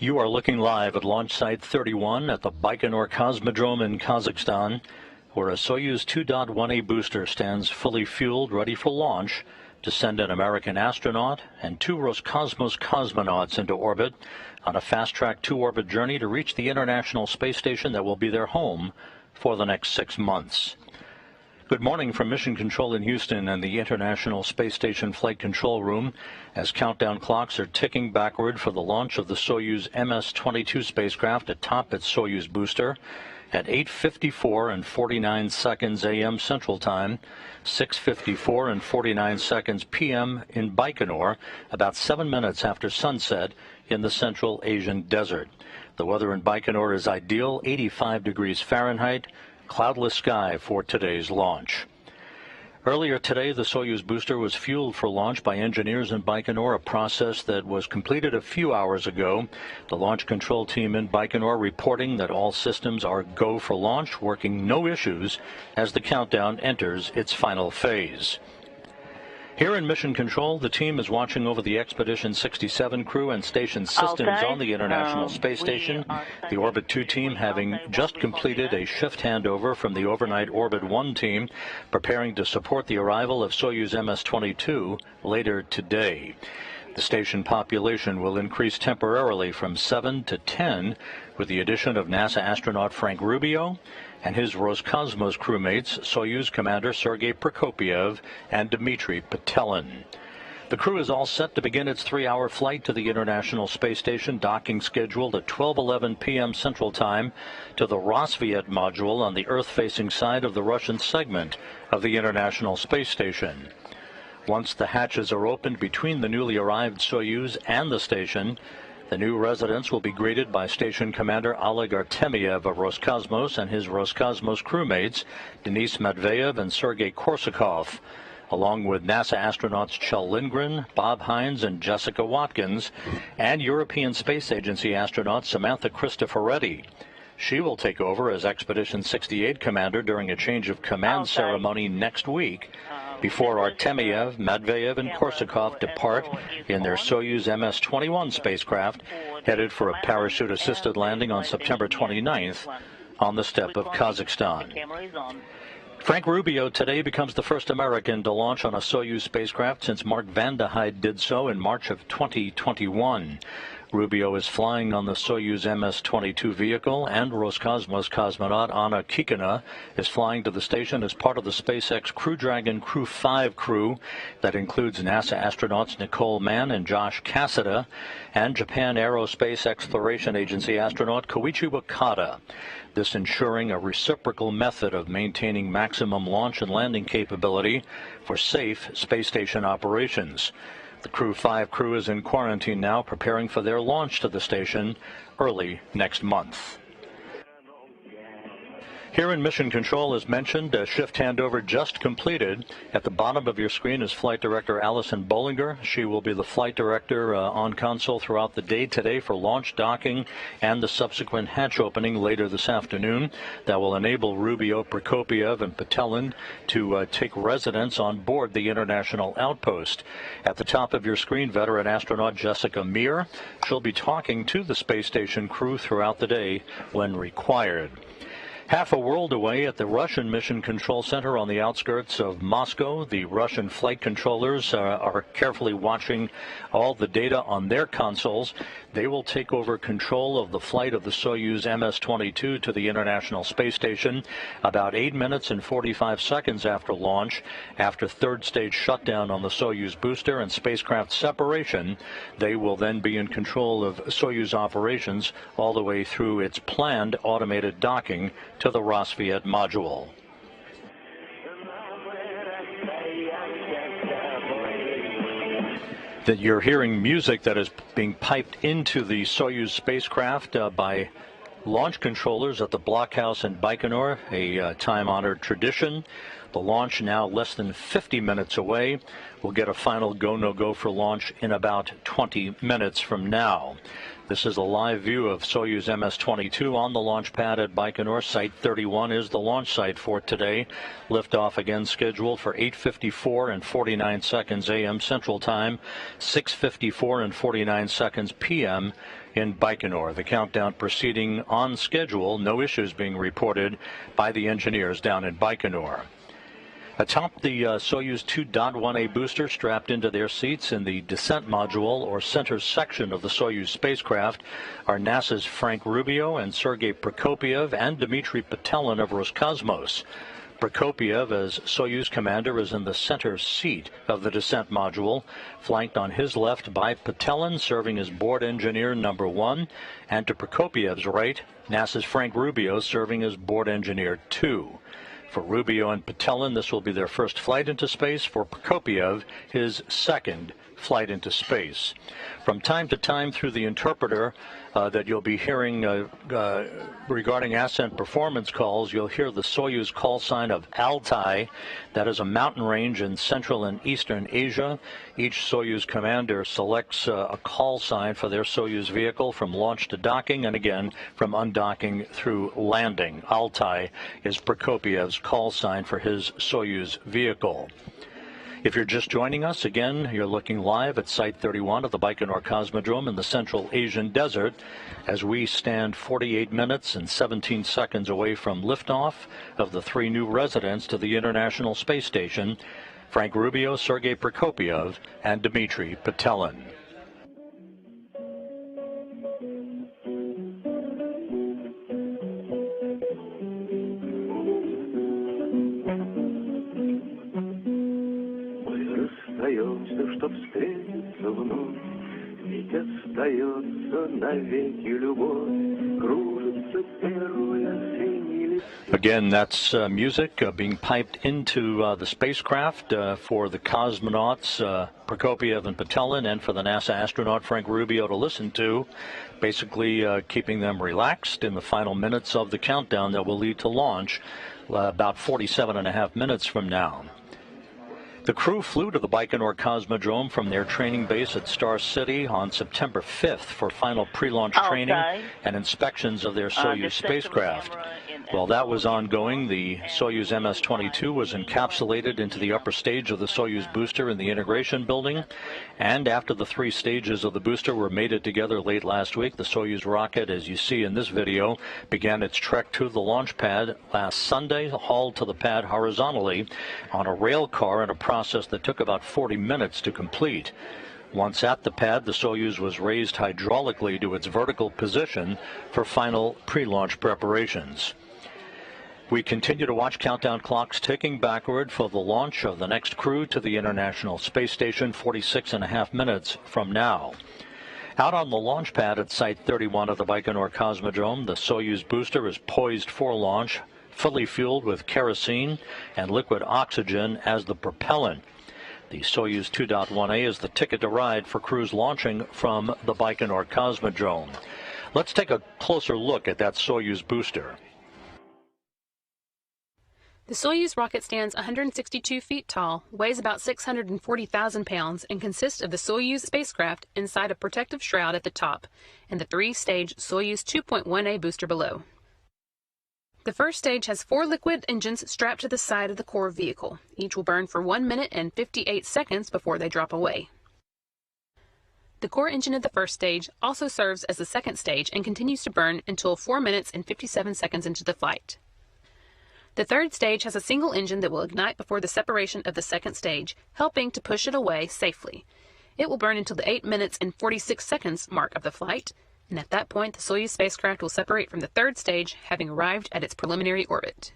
You are looking live at Launch Site 31 at the Baikonur Cosmodrome in Kazakhstan, where a Soyuz 2.1A booster stands fully fueled, ready for launch to send an American astronaut and 2 Roscosmos cosmonauts into orbit on a fast-track 2-orbit journey to reach the International Space Station that will be their home for the next 6 months. Good morning from Mission Control in Houston and the International Space Station Flight Control Room as countdown clocks are ticking backward for the launch of the Soyuz MS-22 spacecraft atop its Soyuz booster at 8:54 and 49 seconds a.m. Central Time, 6:54 and 49 seconds p.m. in Baikonur, about 7 minutes after sunset in the Central Asian desert. The weather in Baikonur is ideal, 85 degrees Fahrenheit, cloudless sky for today's launch. Earlier today, the Soyuz booster was fueled for launch by engineers in Baikonur, a process that was completed a few hours ago. The launch control team in Baikonur reporting that all systems are go for launch, working no issues as the countdown enters its final phase. Here in Mission Control, the team is watching over the Expedition 67 crew and station systems on the International Space Station. The Orbit 2 team having just completed a shift handover from the overnight Orbit 1 team, preparing to support the arrival of Soyuz MS-22 later today. The station population will increase temporarily from 7 to 10 with the addition of NASA astronaut Frank Rubio and his Roscosmos crewmates, Soyuz Commander Sergey Prokopyev and Dmitri Petelin. The crew is all set to begin its 3-hour flight to the International Space Station, docking scheduled at 12:11 p.m. Central Time to the Roscosmos module on the Earth-facing side of the Russian segment of the International Space Station. Once the hatches are opened between the newly arrived Soyuz and the station, the new residents will be greeted by Station Commander Oleg Artemyev of Roscosmos and his Roscosmos crewmates, Denis Matveyev and Sergey Korsakov, along with NASA astronauts Kjell Lindgren, Bob Hines, and Jessica Watkins, and European Space Agency astronaut Samantha Cristoforetti. She will take over as Expedition 68 commander during a change of command ceremony next week, before Artemyev, Matveyev, and Korsakov depart in their Soyuz MS-21 spacecraft, headed for a parachute-assisted landing on September 29th on the steppe of Kazakhstan. Frank Rubio today becomes the first American to launch on a Soyuz spacecraft since Mark Vande Heyde did so in March of 2021. Rubio is flying on the Soyuz MS-22 vehicle, and Roscosmos cosmonaut Anna Kikina is flying to the station as part of the SpaceX Crew Dragon Crew 5 crew that includes NASA astronauts Nicole Mann and Josh Cassada and Japan Aerospace Exploration Agency astronaut Koichi Wakata. This ensuring a reciprocal method of maintaining maximum launch and landing capability for safe space station operations. The Crew 5 crew is in quarantine now, preparing for their launch to the station early next month. Here in Mission Control, as mentioned, a shift handover just completed. At the bottom of your screen is Flight Director Allison Bollinger. She will be the flight director on console throughout the day today for launch, docking, and the subsequent hatch opening later this afternoon. That will enable Rubio, Prokopyev, and Petelin to take residence on board the International Outpost. At the top of your screen, veteran astronaut Jessica Meir. She'll be talking to the space station crew throughout the day when required. Half a world away at the Russian Mission Control Center on the outskirts of Moscow, the Russian flight controllers are carefully watching all the data on their consoles. They will take over control of the flight of the Soyuz MS-22 to the International Space Station about 8 minutes and 45 seconds after launch. After third stage shutdown on the Soyuz booster and spacecraft separation, they will then be in control of Soyuz operations all the way through its planned automated docking to the Roscosmos module. That you're hearing music that is being piped into the Soyuz spacecraft by launch controllers at the blockhouse in Baikonur, a time-honored tradition. The launch now less than 50 minutes away. We'll get a final go, no go for launch in about 20 minutes from now. This is a live view of Soyuz MS-22 on the launch pad at Baikonur. Site 31 is the launch site for today. Liftoff again scheduled for 8:54 and 49 seconds a.m. Central Time, 6:54 and 49 seconds p.m. in Baikonur. The countdown proceeding on schedule. No issues being reported by the engineers down in Baikonur. Atop the Soyuz 2.1A booster, strapped into their seats in the descent module or center section of the Soyuz spacecraft, are NASA's Frank Rubio and Sergey Prokopyev and Dmitri Petelin of Roscosmos. Prokopyev, as Soyuz commander, is in the center seat of the descent module, flanked on his left by Petelin, serving as board engineer number 1, and to Prokopiev's right, NASA's Frank Rubio, serving as board engineer 2. For Rubio and Petelin, this will be their first flight into space. For Prokopyev, his second flight into space. From time to time through the interpreter that you'll be hearing regarding ascent performance calls, you'll hear the Soyuz call sign of Altai. That is a mountain range in Central and Eastern Asia. Each Soyuz commander selects a call sign for their Soyuz vehicle from launch to docking, and again from undocking through landing. Altai is Prokopiev's call sign for his Soyuz vehicle. If you're just joining us, again, you're looking live at Site 31 of the Baikonur Cosmodrome in the Central Asian Desert as we stand 48 minutes and 17 seconds away from liftoff of the 3 new residents to the International Space Station, Frank Rubio, Sergey Prokopyev, and Dmitri Petelin. Чтоб встретиться вновь, ведь остается навеки любовь, кружится первый осенний лист. Again, that's music being piped into the spacecraft for the cosmonauts Prokopyev and Petelin, and for the NASA astronaut Frank Rubio to listen to, basically keeping them relaxed in the final minutes of the countdown that will lead to launch about 47.5 minutes from now. The crew flew to the Baikonur Cosmodrome from their training base at Star City on September 5th for final pre-launch training and inspections of their Soyuz spacecraft. While that was ongoing, the Soyuz MS-22 was encapsulated into the upper stage of the Soyuz booster in the integration building, and after the 3 stages of the booster were mated together late last week, the Soyuz rocket, as you see in this video, began its trek to the launch pad last Sunday, hauled to the pad horizontally on a rail car in a process that took about 40 minutes to complete. Once at the pad, the Soyuz was raised hydraulically to its vertical position for final pre-launch preparations. We continue to watch countdown clocks ticking backward for the launch of the next crew to the International Space Station 46.5 minutes from now. Out on the launch pad at Site 31 of the Baikonur Cosmodrome, the Soyuz booster is poised for launch, fully fueled with kerosene and liquid oxygen as the propellant. The Soyuz 2.1A is the ticket to ride for crews launching from the Baikonur Cosmodrome. Let's take a closer look at that Soyuz booster. The Soyuz rocket stands 162 feet tall, weighs about 640,000 pounds, and consists of the Soyuz spacecraft inside a protective shroud at the top and the 3-stage Soyuz 2.1A booster below. The first stage has 4 liquid engines strapped to the side of the core vehicle. Each will burn for 1 minute and 58 seconds before they drop away. The core engine of the first stage also serves as the second stage and continues to burn until 4 minutes and 57 seconds into the flight. The third stage has a single engine that will ignite before the separation of the second stage, helping to push it away safely. It will burn until the 8 minutes and 46 seconds mark of the flight, and at that point the Soyuz spacecraft will separate from the third stage, having arrived at its preliminary orbit.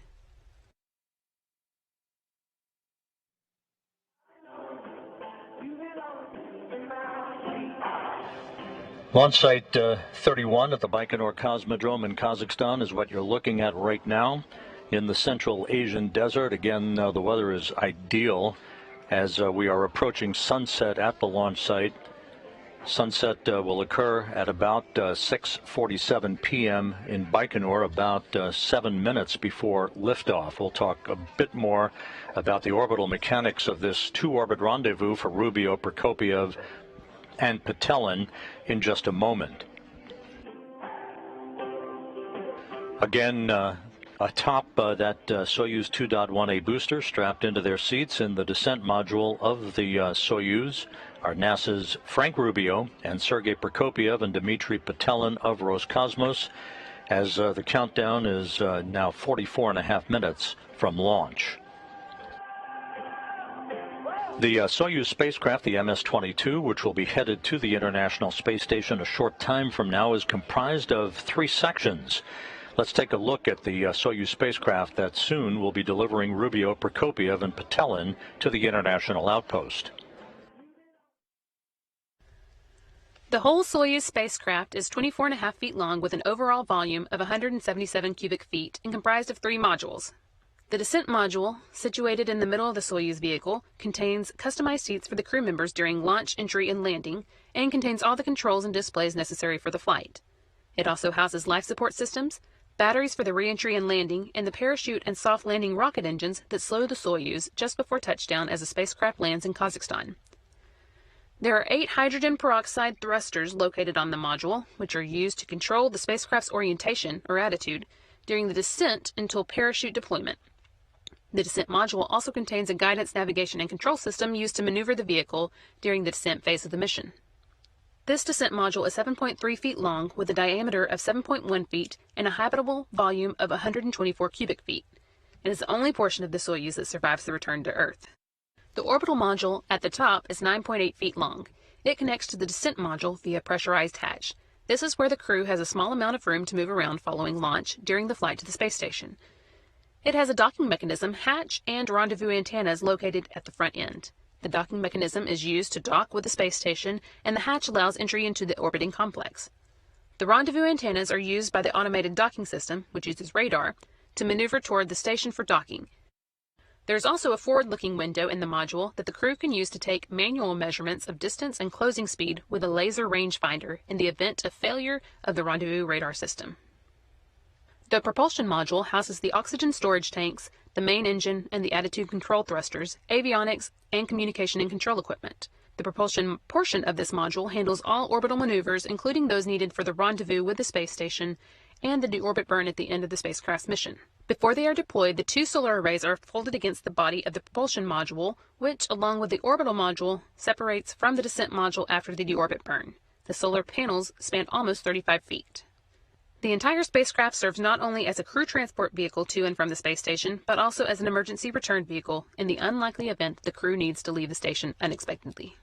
Launch Site 31 at the Baikonur Cosmodrome in Kazakhstan is what you're looking at right now. In the Central Asian Desert, again, the weather is ideal as we are approaching sunset at the launch site. Sunset will occur at about 6:47 p.m. in Baikonur, about 7 minutes before liftoff. We'll talk a bit more about the orbital mechanics of this two-orbit rendezvous for Rubio, Prokopyev, and Petelin in just a moment. Again, atop that Soyuz 2.1A booster, strapped into their seats in the descent module of the Soyuz, are NASA's Frank Rubio and Sergey Prokopyev and Dmitri Petelin of Roscosmos, as the countdown is now 44.5 minutes from launch. The Soyuz spacecraft, the MS-22, which will be headed to the International Space Station a short time from now, is comprised of 3 sections. Let's take a look at the Soyuz spacecraft that soon will be delivering Rubio, Prokopyev, and Petelin to the International Outpost. The whole Soyuz spacecraft is 24.5 feet long with an overall volume of 177 cubic feet and comprised of 3 modules. The descent module, situated in the middle of the Soyuz vehicle, contains customized seats for the crew members during launch, entry, and landing, and contains all the controls and displays necessary for the flight. It also houses life support systems, batteries for the re-entry and landing, and the parachute and soft landing rocket engines that slow the Soyuz just before touchdown as the spacecraft lands in Kazakhstan. There are 8 hydrogen peroxide thrusters located on the module, which are used to control the spacecraft's orientation, or attitude, during the descent until parachute deployment. The descent module also contains a guidance, navigation, and control system used to maneuver the vehicle during the descent phase of the mission. This descent module is 7.3 feet long with a diameter of 7.1 feet and a habitable volume of 124 cubic feet. It is the only portion of the Soyuz that survives the return to Earth. The orbital module at the top is 9.8 feet long. It connects to the descent module via pressurized hatch. This is where the crew has a small amount of room to move around following launch during the flight to the space station. It has a docking mechanism, hatch, and rendezvous antennas located at the front end. The docking mechanism is used to dock with the space station, and the hatch allows entry into the orbiting complex. The rendezvous antennas are used by the automated docking system, which uses radar, to maneuver toward the station for docking. There is also a forward-looking window in the module that the crew can use to take manual measurements of distance and closing speed with a laser rangefinder in the event of failure of the rendezvous radar system. The propulsion module houses the oxygen storage tanks, the main engine, and the attitude control thrusters, avionics, and communication and control equipment. The propulsion portion of this module handles all orbital maneuvers, including those needed for the rendezvous with the space station and the deorbit burn at the end of the spacecraft's mission. Before they are deployed, the 2 solar arrays are folded against the body of the propulsion module, which, along with the orbital module, separates from the descent module after the deorbit burn. The solar panels span almost 35 feet. The entire spacecraft serves not only as a crew transport vehicle to and from the space station, but also as an emergency return vehicle in the unlikely event the crew needs to leave the station unexpectedly.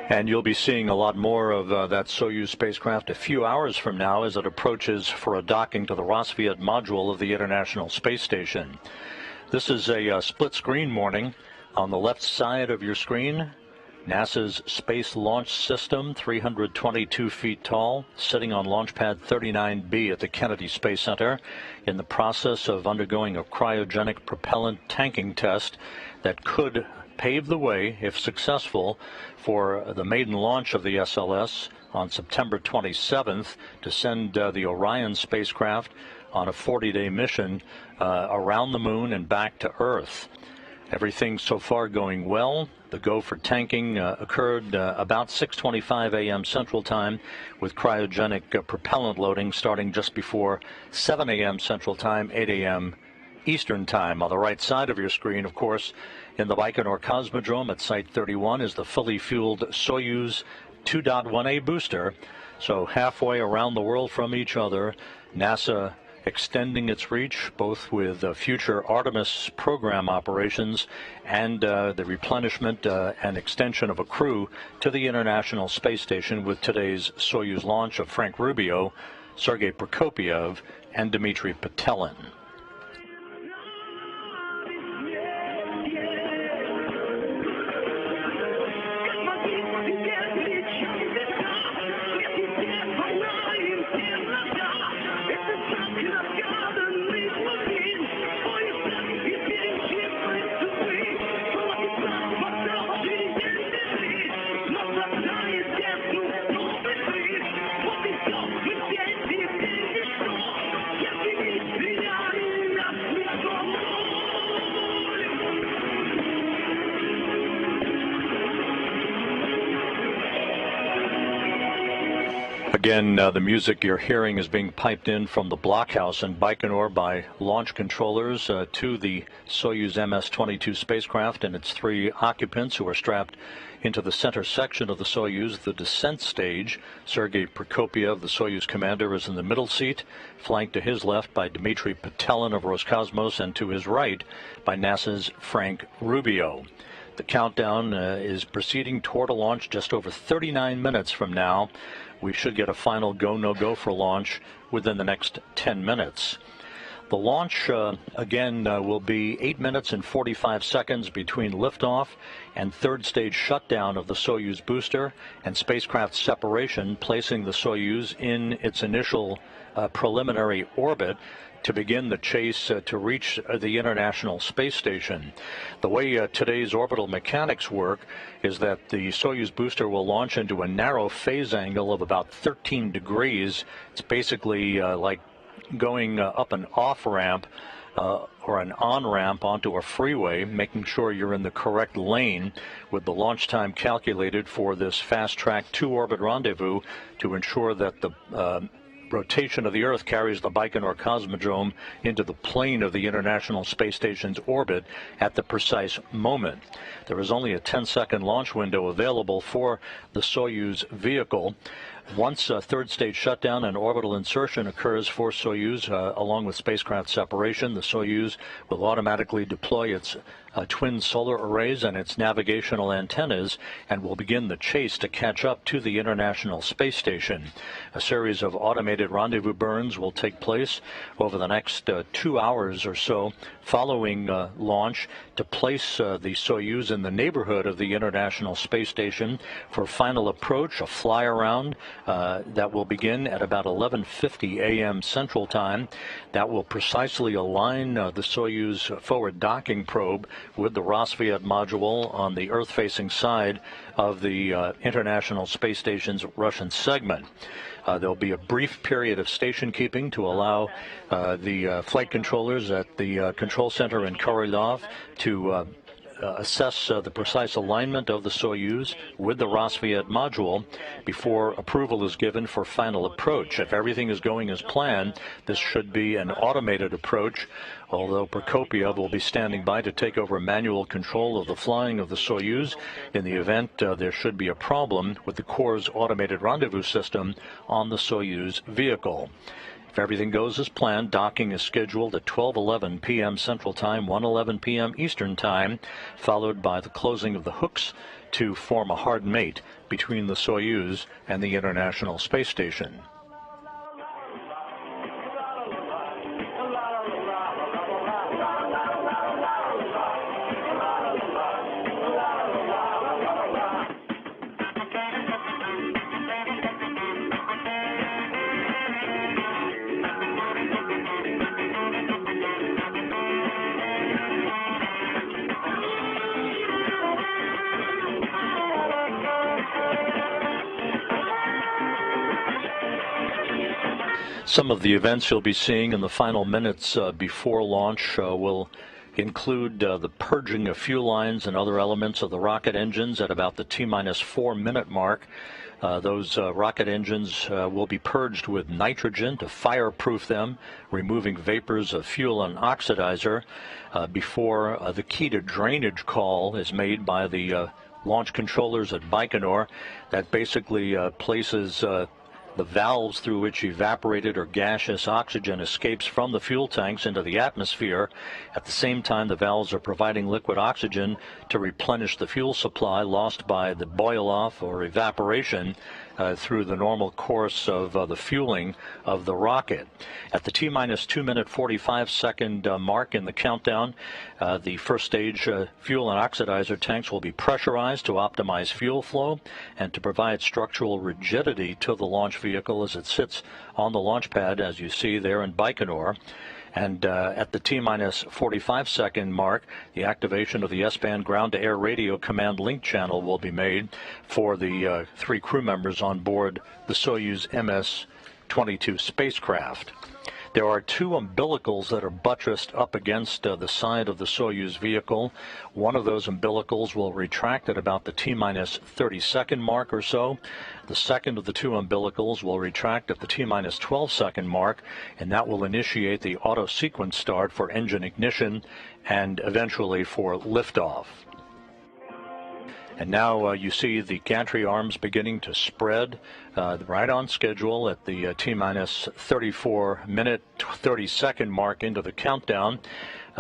And you'll be seeing a lot more of that Soyuz spacecraft a few hours from now as it approaches for a docking to the Rosviet module of the International Space Station. This is a split-screen morning. On the left side of your screen, NASA's Space Launch System, 322 feet tall, sitting on Launch Pad 39B at the Kennedy Space Center in the process of undergoing a cryogenic propellant tanking test that could pave the way, if successful, for the maiden launch of the SLS on September 27th to send the Orion spacecraft on a 40-day mission around the moon and back to Earth. Everything so far going well. The go for tanking occurred about 6:25 a.m. Central Time, with cryogenic propellant loading starting just before 7 a.m. Central Time, 8 a.m. Eastern Time. On the right side of your screen, of course, in the Baikonur Cosmodrome at Site 31 is the fully fueled Soyuz 2.1A booster. So halfway around the world from each other, NASA extending its reach both with future Artemis program operations and the replenishment and extension of a crew to the International Space Station with today's Soyuz launch of Frank Rubio, Sergey Prokopyev, and Dmitri Petelin. Again, the music you're hearing is being piped in from the blockhouse in Baikonur by launch controllers to the Soyuz MS-22 spacecraft and its 3 occupants who are strapped into the center section of the Soyuz, the descent stage. Sergey Prokopyev, the Soyuz commander, is in the middle seat, flanked to his left by Dmitri Petelin of Roscosmos and to his right by NASA's Frank Rubio. The countdown is proceeding toward a launch just over 39 minutes from now. We should get a final go, no-go for launch within the next 10 minutes. The launch, again, will be 8 minutes and 45 seconds between liftoff and third stage shutdown of the Soyuz booster and spacecraft separation, placing the Soyuz in its initial preliminary orbit to begin the chase to reach the International Space Station. The way today's orbital mechanics work is that the Soyuz booster will launch into a narrow phase angle of about 13 degrees. It's basically like going up an off-ramp or an on-ramp onto a freeway, making sure you're in the correct lane, with the launch time calculated for this fast-track 2-orbit rendezvous to ensure that the rotation of the Earth carries the Baikonur Cosmodrome into the plane of the International Space Station's orbit at the precise moment. There is only a 10-second launch window available for the Soyuz vehicle. Once a third stage shutdown and orbital insertion occurs for Soyuz, along with spacecraft separation, the Soyuz will automatically deploy its twin solar arrays and its navigational antennas and will begin the chase to catch up to the International Space Station. A series of automated rendezvous burns will take place over the next 2 hours or so following launch to place the Soyuz in the neighborhood of the International Space Station for final approach, a fly-around that will begin at about 11:50 a.m. Central Time. That will precisely align the Soyuz forward docking probe with the Roscosmos module on the Earth-facing side of the International Space Station's Russian segment. There'll be a brief period of station keeping to allow the flight controllers at the control center in Korolyov to assess the precise alignment of the Soyuz with the Roscosmos module before approval is given for final approach. If everything is going as planned, this should be an automated approach, although Prokopyev will be standing by to take over manual control of the flying of the Soyuz in the event there should be a problem with the Corps' automated rendezvous system on the Soyuz vehicle. If everything goes as planned, docking is scheduled at 12:11 p.m. Central Time, 1:11 p.m. Eastern Time, followed by the closing of the hooks to form a hard mate between the Soyuz and the International Space Station. Some of the events you'll be seeing in the final minutes before launch will include the purging of fuel lines and other elements of the rocket engines at about the T-4 minute mark. Those rocket engines will be purged with nitrogen to fireproof them, removing vapors of fuel and oxidizer before the key to drainage call is made by the launch controllers at Baikonur. That basically places the valves through which evaporated or gaseous oxygen escapes from the fuel tanks into the atmosphere. At the same time, the valves are providing liquid oxygen to replenish the fuel supply lost by the boil-off or evaporation through the normal course of the fueling of the rocket. At the T-2 minute 45 second mark in the countdown, the first stage fuel and oxidizer tanks will be pressurized to optimize fuel flow and to provide structural rigidity to the launch vehicle as it sits on the launch pad, as you see there in Baikonur. And at the T-45 second mark, the activation of the S-band ground-to-air radio command link channel will be made for the 3 crew members on board the Soyuz MS-22 spacecraft. There are two umbilicals that are buttressed up against the side of the Soyuz vehicle. One of those umbilicals will retract at about the T-minus 30-second mark or so. The second of the two umbilicals will retract at the T-minus 12-second mark, and that will initiate the auto sequence start for engine ignition and eventually for liftoff. And now you see the gantry arms beginning to spread right on schedule at the T-minus 34-minute, 30-second mark into the countdown.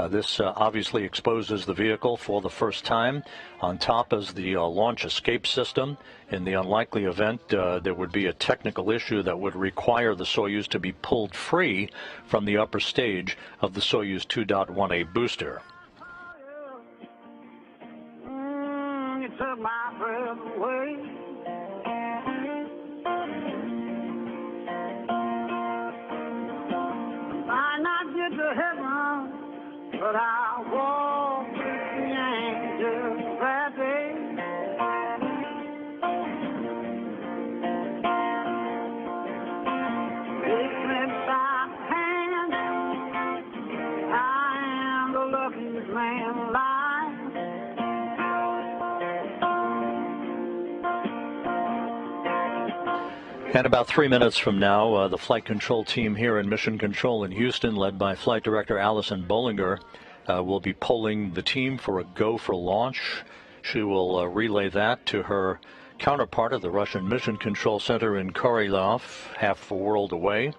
This obviously exposes the vehicle for the first time. On top is the launch escape system. In the unlikely event there would be a technical issue that would require the Soyuz to be pulled free from the upper stage of the Soyuz 2.1A booster. Took my breath away. Might not get to heaven, but I'll walk with the angels that day. Take me by the hand, I am the luckiest man alive. And about 3 minutes from now, the flight control team here in Mission Control in Houston, led by Flight Director Allison Bollinger, will be polling the team for a go for launch. She will relay that to her counterpart at the Russian Mission Control Center in Korolyov, half a world away.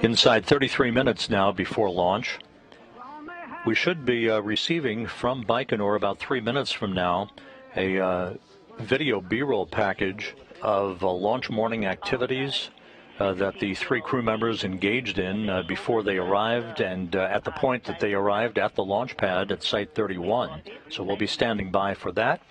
Inside 33 minutes now before launch. We should be receiving from Baikonur about 3 minutes from now a video B-roll package of launch morning activities that the three crew members engaged in before they arrived and at the point that they arrived at the launch pad at Site 31. So we'll be standing by for that.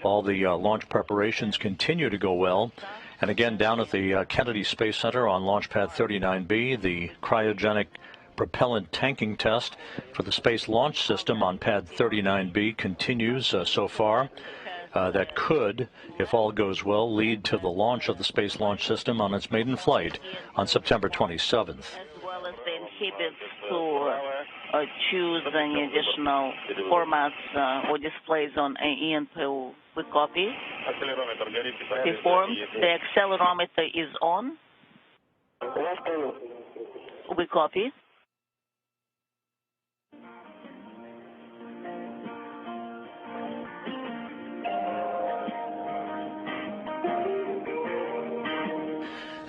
All the launch preparations continue to go well. And again, down at the Kennedy Space Center on Launch Pad 39B, the cryogenic propellant tanking test for the Space Launch System on Pad 39B continues so far. That could, if all goes well, lead to the launch of the Space Launch System on its maiden flight on September 27th. As well as the inhibits to choose any additional formats or displays on AENPO. We copy. Performed. The accelerometer is on. We copy.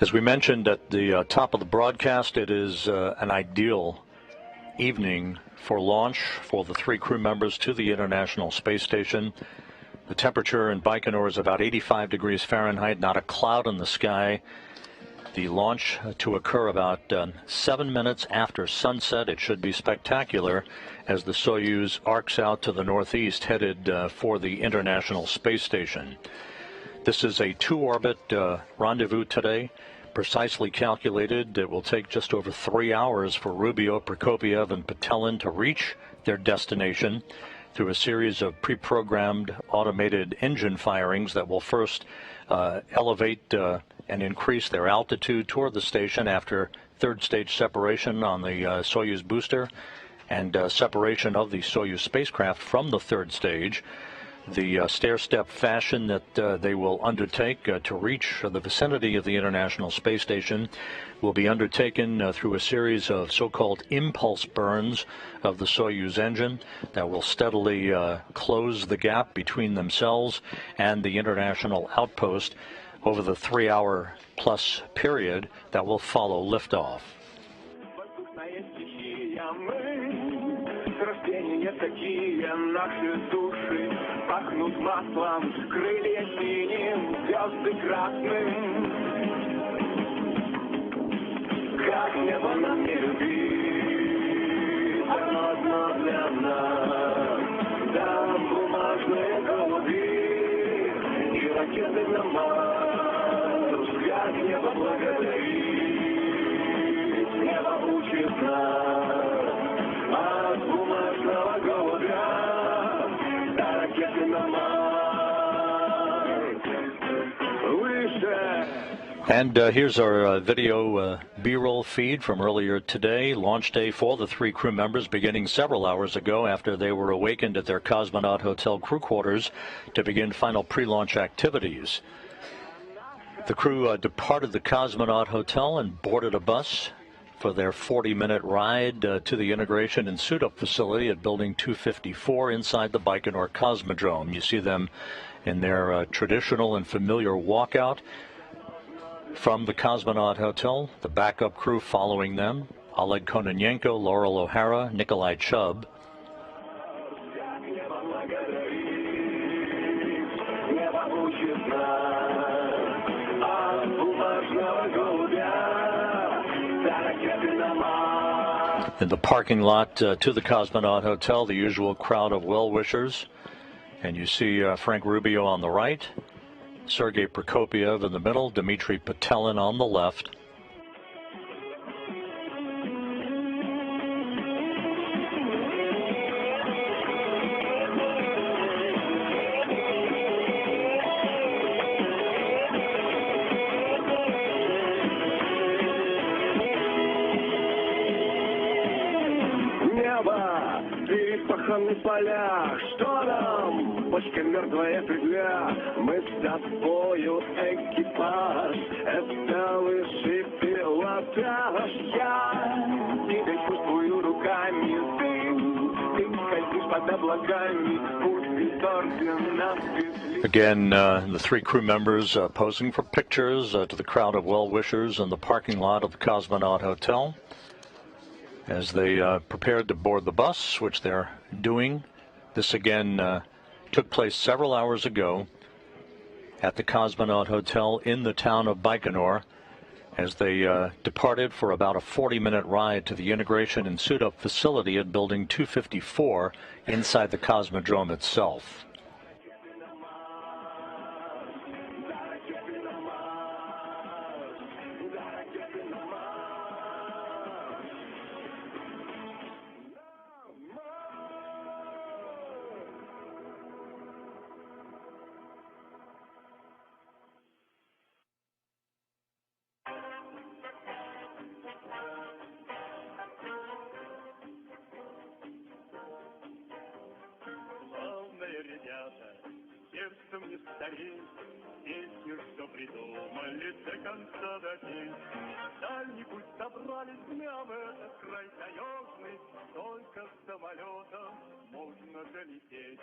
As we mentioned at the top of the broadcast, it is an ideal evening for launch for the three crew members to the International Space Station. The temperature in Baikonur is about 85 degrees Fahrenheit, not a cloud in the sky. The launch to occur about 7 minutes after sunset. It should be spectacular as the Soyuz arcs out to the northeast, headed for the International Space Station. This is a two-orbit rendezvous today, precisely calculated. It will take just over 3 hours for Rubio, Prokopyev, and Petelin to reach their destination through a series of pre-programmed automated engine firings that will first elevate and increase their altitude toward the station after third stage separation on the Soyuz booster and separation of the Soyuz spacecraft from the third stage. The stair-step fashion that they will undertake to reach the vicinity of the International Space Station will be undertaken through a series of so-called impulse burns of the Soyuz engine that will steadily close the gap between themselves and the international outpost over the 3-hour-plus period that will follow liftoff. Пахнут маслом, крылья синим, звезды красным. Как небо нам не любить, оно одно для нас. Там бумажные голуби и ракеты на Марс. Как небо благодарит. от бумажного голубя до ракеты на Марс. Выше. And here's our video B-roll feed from earlier today, launch day for the 3 crew members, beginning several hours ago after they were awakened at their Cosmonaut Hotel crew quarters to begin final pre-launch activities. The crew departed the Cosmonaut Hotel and boarded a bus for their 40-minute ride to the integration and suit-up facility at Building 254 inside the Baikonur Cosmodrome. You see them in their traditional and familiar walkout from the Cosmonaut Hotel, the backup crew following them, Oleg Kononenko, Laurel O'Hara, Nikolai Chubb. In the parking lot to the Cosmonaut Hotel, the usual crowd of well-wishers. And you see Frank Rubio on the right, Sergey Prokopyev in the middle, Dmitri Petelin on the left. Паханные поля, что нам? Почка мертвая фигля. Мы с тобою экипаж. Это высший пилотаж. Я тебя чувствую руками. Ты скользишь под облаками. Путь ветерки нас везли. Again, the 3 crew members posing for pictures to the crowd of well-wishers in the parking lot of the Cosmonaut Hotel as they prepared to board the bus, which they're doing. This again took place several hours ago at the Cosmonaut Hotel in the town of Baikonur as they departed for about a 40-minute ride to the integration and suit-up facility at Building 254 inside the Cosmodrome itself. Сердцем не старей, песни, что придумали до конца дождей. Дальний путь собрались дня в этот край таежный, только с самолетом можно долететь.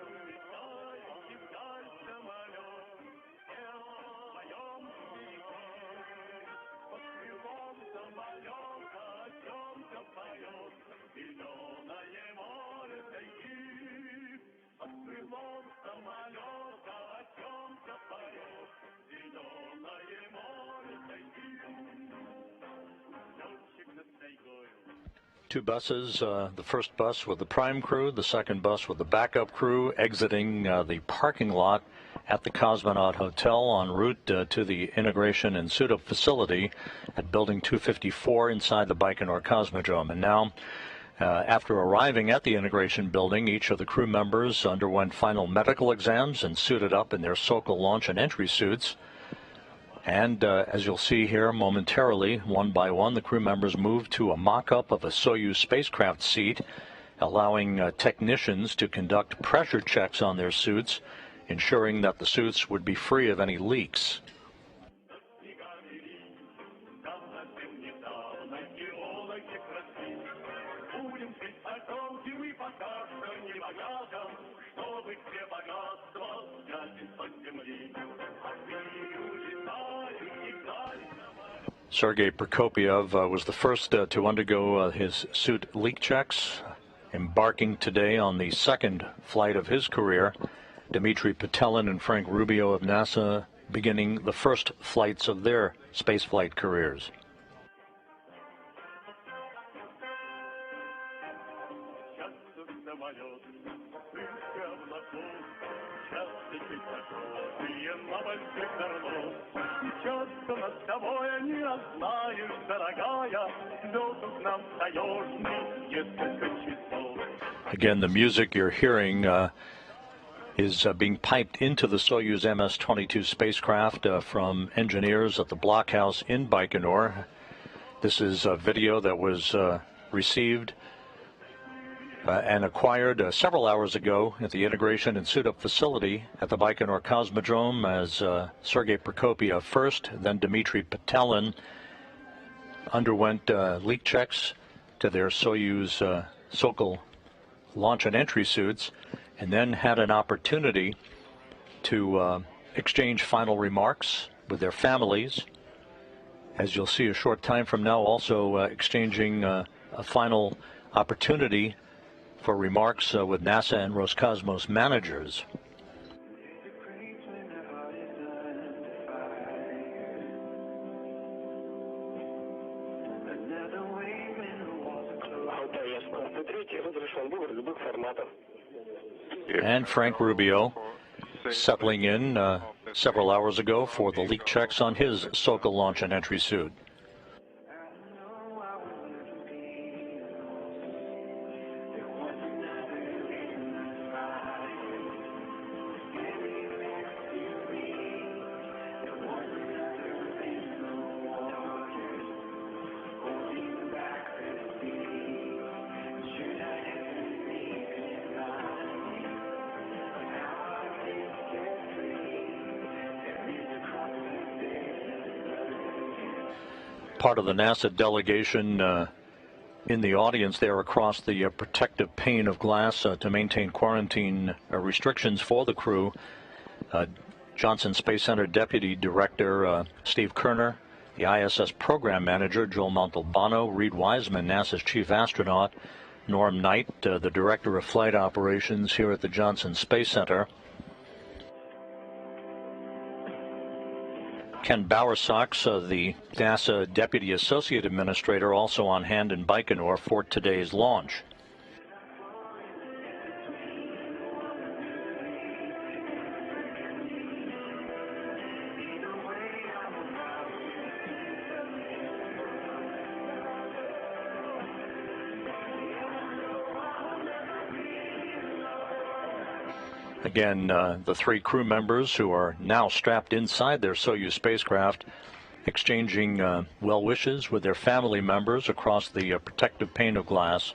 Улетай, летай, самолет, вдвоем лететь. Под крылом самолета о чем-то поет, зеленое море тайги. Под крылом самолета о чем-то поет, зеленое море тайги. Летчик над тайгою. 2 buses, the first bus with the prime crew, the second bus with the backup crew, exiting the parking lot at the Cosmonaut Hotel en route to the integration and suit-up facility at Building 254 inside the Baikonur Cosmodrome. And now, after arriving at the integration building, each of the crew members underwent final medical exams and suited up in their Sokol launch and entry suits. And as you'll see here momentarily, one by one, the crew members moved to a mock-up of a Soyuz spacecraft seat, allowing technicians to conduct pressure checks on their suits, ensuring that the suits would be free of any leaks. Sergey Prokopyev was the first to undergo his suit leak checks, embarking today on the second flight of his career. Dmitri Petelin and Frank Rubio of NASA beginning the first flights of their spaceflight careers. Сейчас что над тобой не знаешь, дорогая, доступ нам таежный несколько часов. Again, the music you're hearing is being piped into the Soyuz MS-22 spacecraft from engineers at the blockhouse in Baikonur. This is a video that was received and acquired several hours ago at the integration and suit-up facility at the Baikonur Cosmodrome as Sergey Prokopyev first, then Dmitri Petelin underwent leak checks to their Soyuz Sokol launch and entry suits, and then had an opportunity to exchange final remarks with their families. As you'll see a short time from now, also exchanging a final opportunity for remarks with NASA and Roscosmos managers. And Frank Rubio settling in several hours ago for the leak checks on his Sokol launch and entry suit. Part of the NASA delegation in the audience there across the protective pane of glass to maintain quarantine restrictions for the crew. Johnson Space Center Deputy Director Steve Kerner, the ISS Program Manager Joel Montalbano, Reed Wiseman, NASA's Chief Astronaut, Norm Knight, the Director of Flight Operations here at the Johnson Space Center, Ken Bowersox, the NASA Deputy Associate Administrator, also on hand in Baikonur for today's launch. Again, the three crew members who are now strapped inside their Soyuz spacecraft exchanging well wishes with their family members across the protective pane of glass.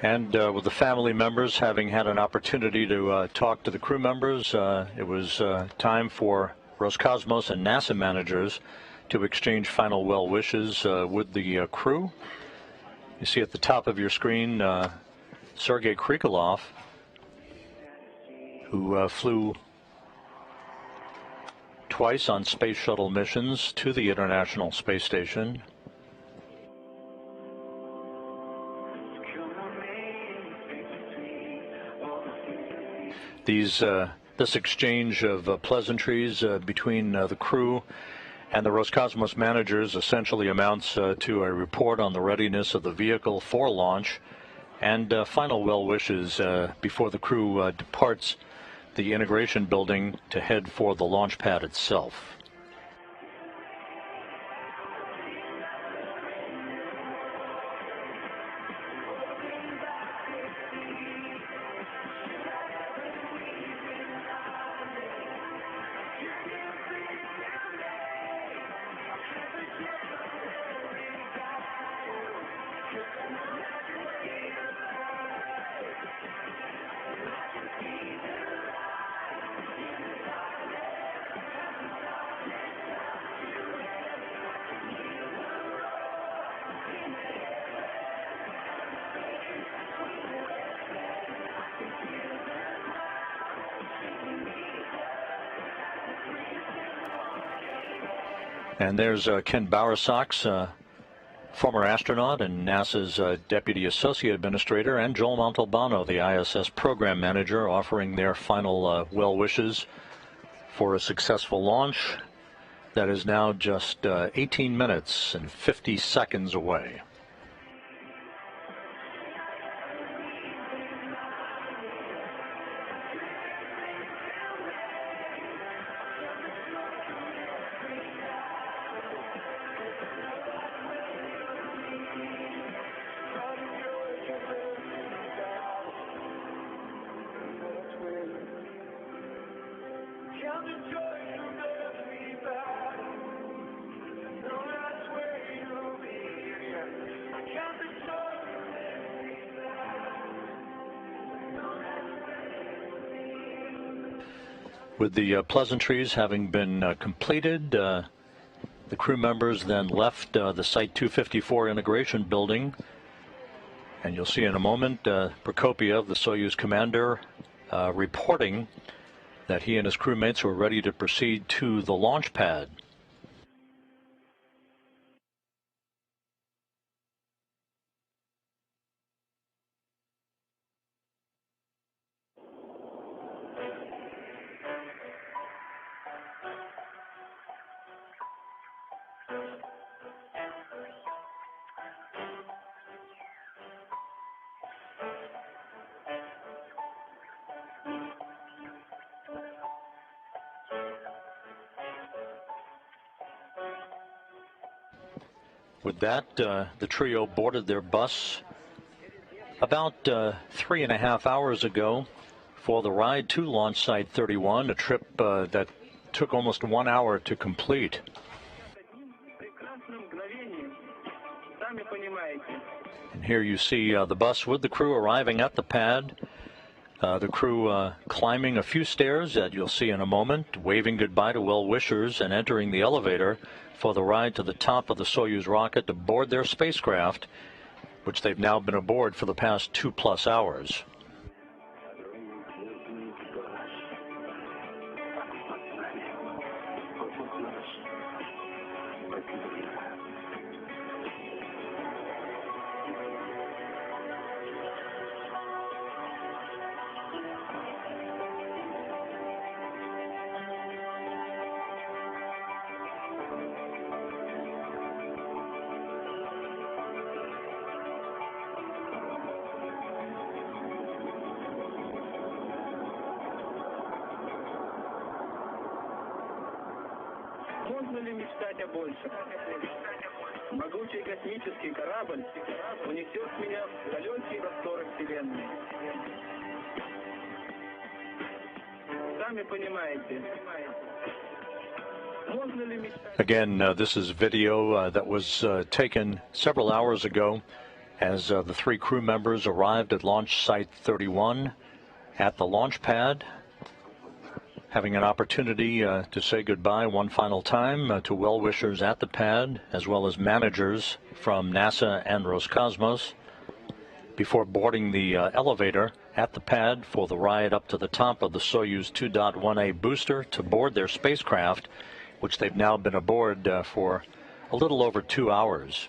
And with the family members having had an opportunity to talk to the crew members, it was time for Roscosmos and NASA managers to exchange final well wishes with the crew. You see at the top of your screen Sergey Krikalev, who flew twice on space shuttle missions to the International Space Station. This exchange of pleasantries between the crew and the Roscosmos managers essentially amounts to a report on the readiness of the vehicle for launch and final well wishes before the crew departs the integration building to head for the launch pad itself. And there's Ken Bowersox, former astronaut and NASA's Deputy Associate Administrator, and Joel Montalbano, the ISS Program Manager, offering their final well wishes for a successful launch that is now just 18 minutes and 50 seconds away. With the pleasantries having been completed, the crew members then left the Site 254 integration building. And you'll see in a moment Prokopyev, the Soyuz commander, reporting that he and his crewmates were ready to proceed to the launch pad. With that, the trio boarded their bus about 3.5 hours ago for the ride to launch site 31, a trip that took almost 1 hour to complete. And here you see the bus with the crew arriving at the pad. The crew climbing a few stairs that you'll see in a moment, waving goodbye to well-wishers and entering the elevator for the ride to the top of the Soyuz rocket to board their spacecraft, which they've now been aboard for the past 2+ hours. Можно ли мечтать о большем? Могучий космический корабль унесет меня в далекие просторы Вселенной. Сами понимаете. Again, this is video that was taken several hours ago as the three crew members arrived at launch site 31 at the launch pad, having an opportunity to say goodbye one final time to well-wishers at the pad, as well as managers from NASA and Roscosmos, before boarding the elevator at the pad for the ride up to the top of the Soyuz 2.1A booster to board their spacecraft, which they've now been aboard for a little over 2 hours.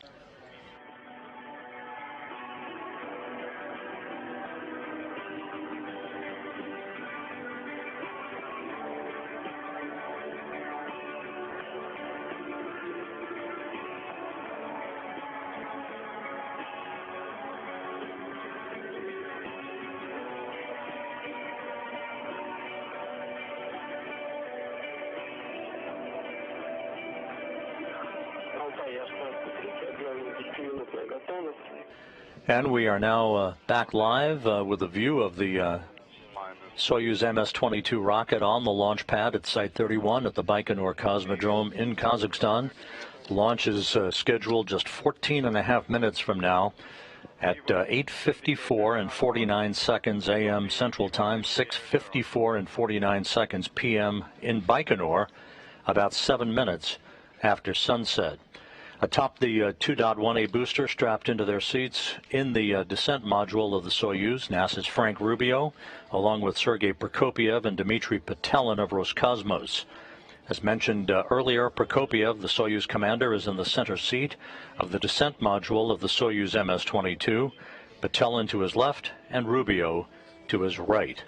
And we are now back live with a view of the Soyuz MS-22 rocket on the launch pad at Site 31 at the Baikonur Cosmodrome in Kazakhstan. Launch is scheduled just 14.5 minutes from now at 8:54 and 49 seconds a.m. Central Time, 6:54 and 49 seconds p.m. in Baikonur, about 7 minutes after sunset. Atop the 2.1A booster, strapped into their seats in the descent module of the Soyuz, NASA's Frank Rubio, along with Sergey Prokopyev and Dmitri Petelin of Roscosmos. As mentioned earlier, Prokopyev, the Soyuz commander, is in the center seat of the descent module of the Soyuz MS-22, Petelin to his left and Rubio to his right.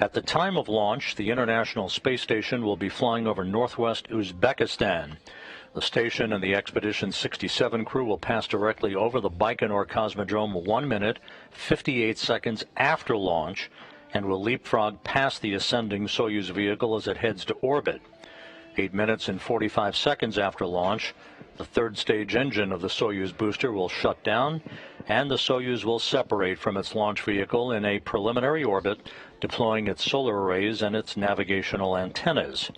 At the time of launch, the International Space Station will be flying over northwest Uzbekistan. The station and the Expedition 67 crew will pass directly over the Baikonur Cosmodrome 1 minute, 58 seconds after launch, and will leapfrog past the ascending Soyuz vehicle as it heads to orbit. 8 minutes and 45 seconds after launch, the third stage engine of the Soyuz booster will shut down, and the Soyuz will separate from its launch vehicle in a preliminary orbit, deploying its solar arrays and its navigational antennas.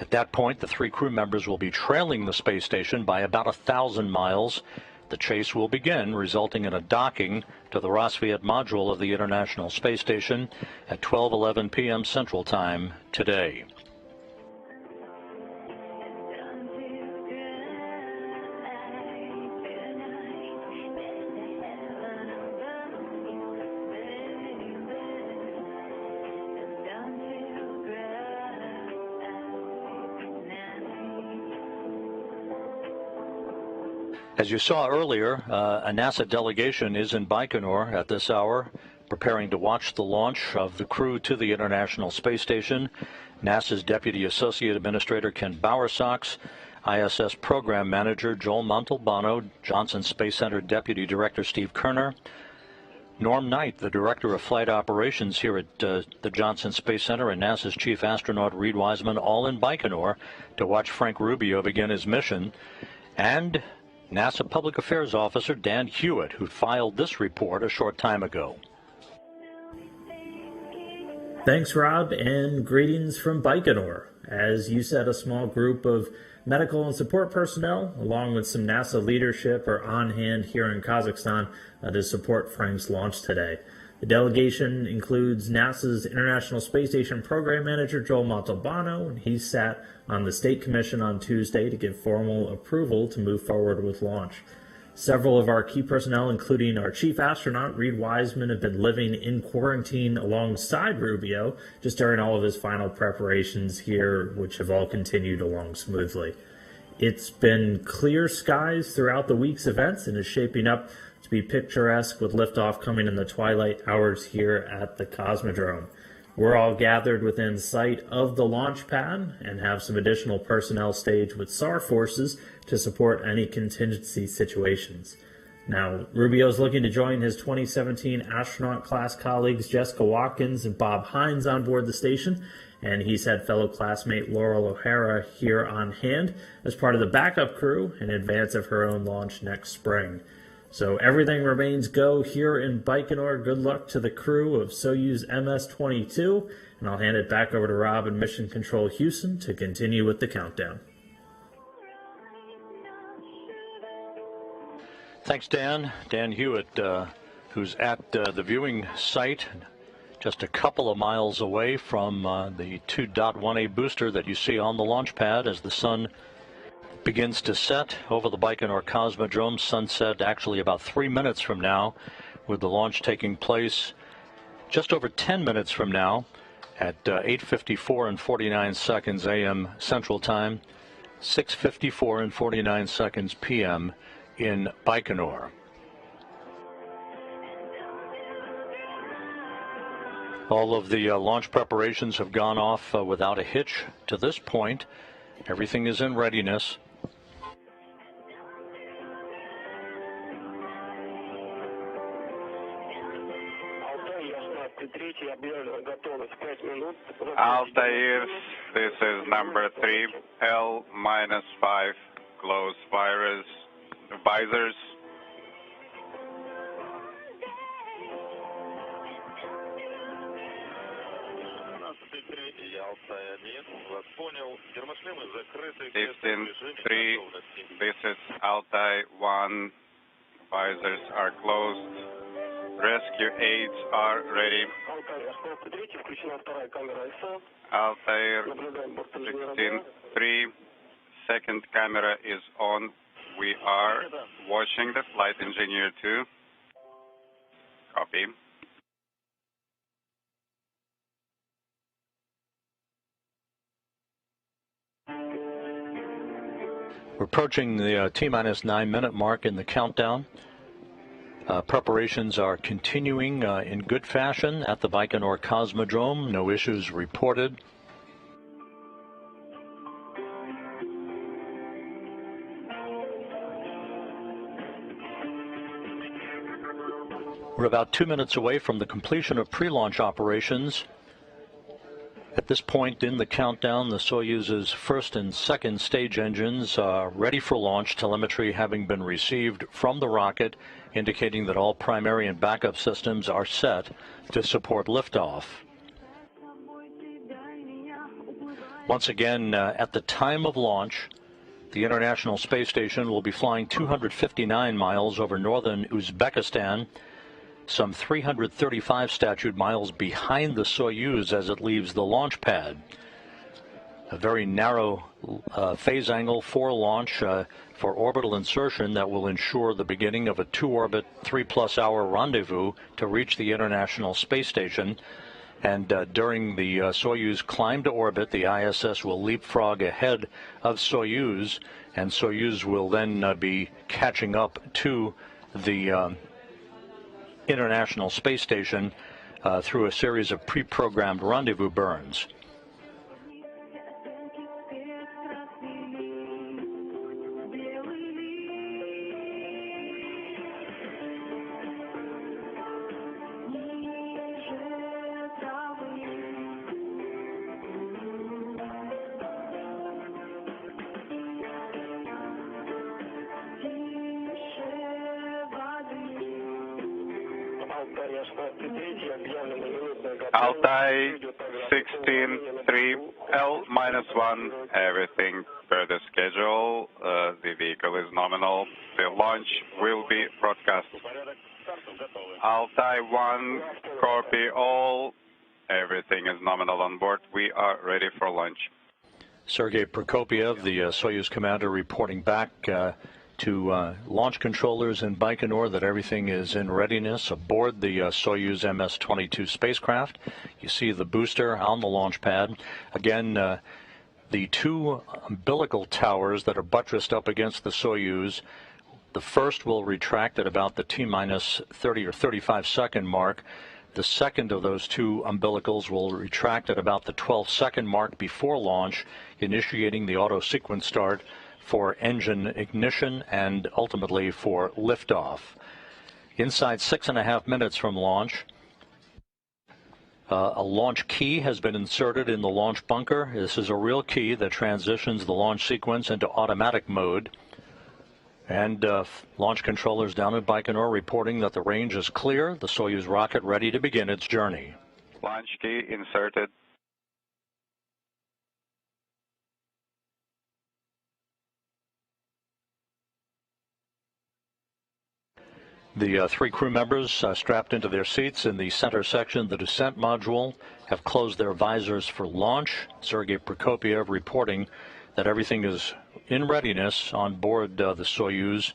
At that point, the 3 crew members will be trailing the space station by about 1,000 miles. The chase will begin, resulting in a docking to the Roscosmos module of the International Space Station at 12:11 p.m. Central Time today. As you saw earlier, a NASA delegation is in Baikonur at this hour, preparing to watch the launch of the crew to the International Space Station. NASA's Deputy Associate Administrator Ken Bowersox, ISS Program Manager Joel Montalbano, Johnson Space Center Deputy Director Steve Kerner, Norm Knight, the Director of Flight Operations here at the Johnson Space Center, and NASA's Chief Astronaut Reid Wiseman, all in Baikonur to watch Frank Rubio begin his mission, and NASA Public Affairs Officer Dan Hewitt, who filed this report a short time ago. Thanks, Rob, and greetings from Baikonur. As you said, a small group of medical and support personnel, along with some NASA leadership, are on hand here in Kazakhstan to support Frank's launch today. The delegation includes NASA's International Space Station Program Manager Joel Montalbano, and he sat on the State Commission on Tuesday to give formal approval to move forward with launch. Several of our key personnel, including our chief astronaut, Reid Wiseman, have been living in quarantine alongside Rubio just during all of his final preparations here, which have all continued along smoothly. It's been clear skies throughout the week's events and is shaping up to be picturesque with liftoff coming in the twilight hours here at the Cosmodrome. We're all gathered within sight of the launch pad and have some additional personnel staged with SAR forces to support any contingency situations. Now, Rubio's looking to join his 2017 astronaut class colleagues Jessica Watkins and Bob Hines on board the station, and he's had fellow classmate Laurel O'Hara here on hand as part of the backup crew in advance of her own launch next spring. So everything remains go here in Baikonur. Good luck to the crew of Soyuz MS-22, and I'll hand it back over to Rob in Mission Control Houston to continue with the countdown. Thanks, Dan. Dan Hewitt, who's at the viewing site just a couple of miles away from the 2.1A booster that you see on the launch pad as the sun begins to set over the Baikonur Cosmodrome. Sunset actually about 3 minutes from now, with the launch taking place just over 10 minutes from now at 8:54 and 49 seconds a.m. Central Time, 6:54 and 49 seconds p.m. in Baikonur. All of the launch preparations have gone off without a hitch to this point. Everything is in readiness. Altair, this is number 3, L-5, close visors. Houston 3, this is Altair 1, visors are closed. Rescue aids are ready. Altair 16-3, second camera is on. We are watching the flight engineer 2. Copy. We're approaching the T-minus 9-minute mark in the countdown. Preparations are continuing in good fashion at the Baikonur Cosmodrome. No issues reported. We're about 2 minutes away from the completion of pre-launch operations. At this point in the countdown, the Soyuz's first and second stage engines are ready for launch, telemetry having been received from the rocket, indicating that all primary and backup systems are set to support liftoff. Once again, at the time of launch, the International Space Station will be flying 259 miles over northern Uzbekistan, some 335 statute miles behind the Soyuz as it leaves the launch pad. A very narrow phase angle for launch for orbital insertion that will ensure the beginning of a 2-orbit, 3+ hour rendezvous to reach the International Space Station. And during the Soyuz climb to orbit, the ISS will leapfrog ahead of Soyuz, and Soyuz will then be catching up to the International Space Station through a series of pre-programmed rendezvous burns. Altai 16-3L-1, everything per the schedule. The vehicle is nominal. The launch will be broadcast. Altai 1, copy all. Everything is nominal on board. We are ready for launch. Sergey Prokopyev, the Soyuz commander, reporting back to launch controllers in Baikonur that everything is in readiness aboard the Soyuz MS-22 spacecraft. You see the booster on the launch pad. Again, the two umbilical towers that are buttressed up against the Soyuz, the first will retract at about the T-minus 30 or 35-second mark. The second of those two umbilicals will retract at about the 12-second mark before launch, initiating the auto sequence start for engine ignition and ultimately for liftoff. Inside 6.5 minutes from launch, a launch key has been inserted in the launch bunker. This is a real key that transitions the launch sequence into automatic mode. And launch controllers down at Baikonur reporting that the range is clear, the Soyuz rocket ready to begin its journey. Launch key inserted. The three crew members strapped into their seats in the center section of the descent module have closed their visors for launch. Sergey Prokopyev reporting that everything is in readiness on board the Soyuz,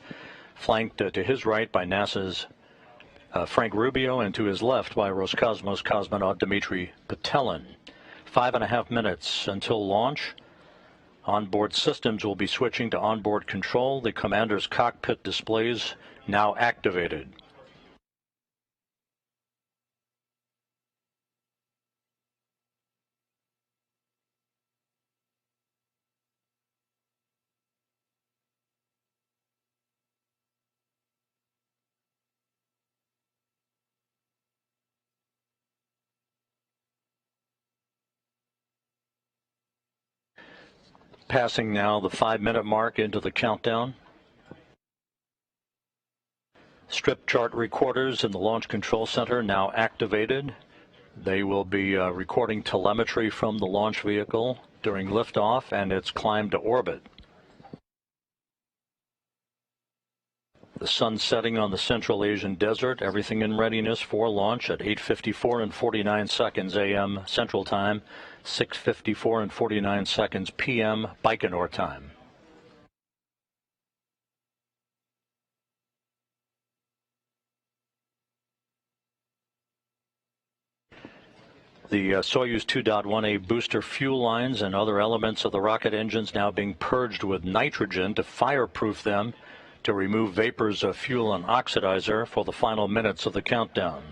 flanked to his right by NASA's Frank Rubio and to his left by Roscosmos cosmonaut Dmitri Petelin. 5.5 minutes until launch. Onboard systems will be switching to onboard control. The commander's cockpit displays now activated. Passing now the 5-minute mark into the countdown. Strip chart recorders in the Launch Control Center now activated. They will be recording telemetry from the launch vehicle during liftoff and its climb to orbit. The sun setting on the Central Asian desert, everything in readiness for launch at 8:54 and 49 seconds a.m. Central Time, 6:54 and 49 seconds p.m. Baikonur time. The Soyuz 2.1A booster fuel lines and other elements of the rocket engines now being purged with nitrogen to fireproof them to remove vapors of fuel and oxidizer for the final minutes of the countdown.